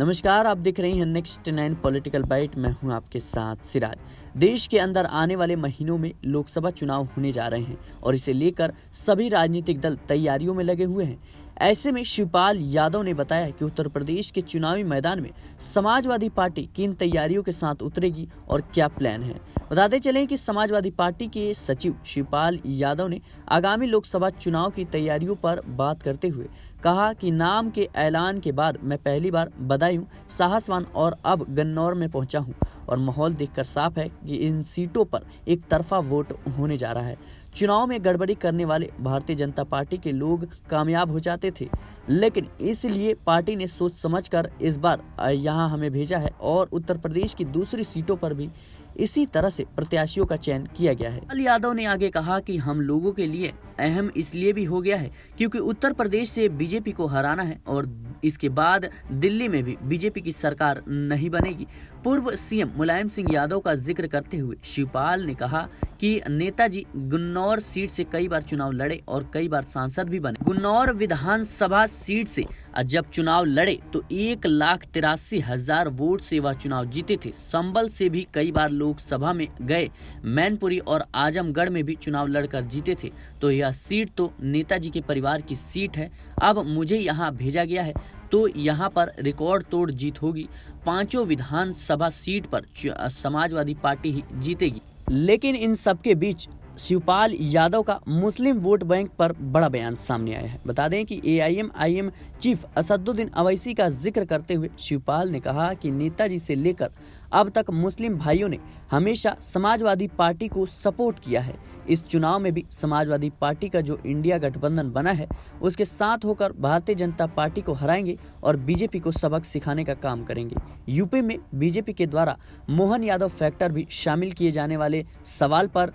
नमस्कार, आप देख रहे हैं नेक्स्ट 9 पॉलिटिकल बाइट। मैं हूं आपके साथ सिराज। देश के अंदर आने वाले महीनों में लोकसभा चुनाव होने जा रहे हैं और इसे लेकर सभी राजनीतिक दल तैयारियों में लगे हुए हैं। ऐसे में शिवपाल यादव ने बताया कि उत्तर प्रदेश के चुनावी मैदान में समाजवादी पार्टी किन तैयारियों के साथ उतरेगी और क्या प्लान है। बताते चलें कि समाजवादी पार्टी के सचिव शिवपाल यादव ने आगामी लोकसभा चुनाव की तैयारियों पर बात करते हुए कहा कि नाम के ऐलान के बाद मैं पहली बार बदायूं, साहसवान और अब गन्नौर में पहुंचा हूं और माहौल देखकर साफ है कि इन सीटों पर एक तरफा वोट होने जा रहा है। चुनाव में गड़बड़ी करने वाले भारतीय जनता पार्टी के लोग कामयाब हो जाते थे, लेकिन इसलिए पार्टी ने सोच समझकर इस बार यहां हमें भेजा है और उत्तर प्रदेश की दूसरी सीटों पर भी इसी तरह से प्रत्याशियों का चयन किया गया है। शिवपाल यादव ने आगे कहा कि हम लोगों के लिए अहम इसलिए भी हो गया है क्योंकि उत्तर प्रदेश से बीजेपी को हराना है और इसके बाद दिल्ली में भी बीजेपी की सरकार नहीं बनेगी। पूर्व सीएम मुलायम सिंह यादव का जिक्र करते हुए शिवपाल ने कहा कि नेताजी गुन्नौर सीट से कई बार चुनाव लड़े और कई बार सांसद भी बने। गुन्नौर विधानसभा सीट से जब चुनाव लड़े तो 1,83,000 वोट से वह चुनाव जीते थे। संभल से भी कई बार लोकसभा में गए, मैनपुरी और आजमगढ़ में भी चुनाव लड़कर जीते थे। तो यह सीट तो नेताजी के परिवार की सीट है। अब मुझे यहाँ भेजा गया है तो यहाँ पर रिकॉर्ड तोड़ जीत होगी। 5 विधानसभा सीट पर समाजवादी पार्टी ही जीतेगी। लेकिन इन सबके बीच शिवपाल यादव का मुस्लिम वोट बैंक पर बड़ा बयान सामने आया है। बता दें कि AIM चीफ असदुद्दीन अवैसी का जिक्र करते हुए शिवपाल ने कहा कि नेताजी से लेकर अब तक मुस्लिम भाइयों ने हमेशा समाजवादी पार्टी को सपोर्ट किया है। इस चुनाव में भी समाजवादी पार्टी का जो इंडिया गठबंधन बना है उसके साथ होकर भारतीय जनता पार्टी को हराएंगे और बीजेपी को सबक सिखाने का काम करेंगे। यूपी में बीजेपी के द्वारा मोहन यादव फैक्टर भी शामिल किए जाने वाले सवाल पर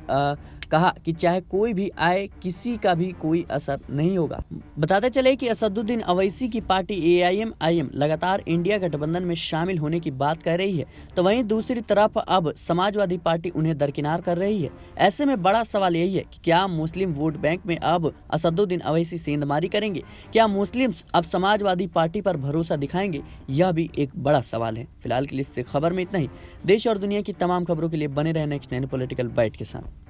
कहा कि चाहे कोई भी आए, किसी का भी कोई असर नहीं होगा। बताते चले कि असदुद्दीन अवैसी की पार्टी AIM लगातार इंडिया गठबंधन में शामिल होने की बात कह रही है, तो वहीं दूसरी तरफ अब समाजवादी पार्टी उन्हें दरकिनार कर रही है। ऐसे में बड़ा सवाल यही है कि क्या मुस्लिम वोट बैंक में अब असदुद्दीन अवैसी सेंधमारी करेंगे? क्या मुस्लिम अब समाजवादी पार्टी पर भरोसा दिखाएंगे? यह भी एक बड़ा सवाल है। फिलहाल के लिए इससे खबर में इतना ही। देश और दुनिया की तमाम खबरों के लिए बने रहे नेक्स्ट 9 पॉलिटिकल बाइट के साथ।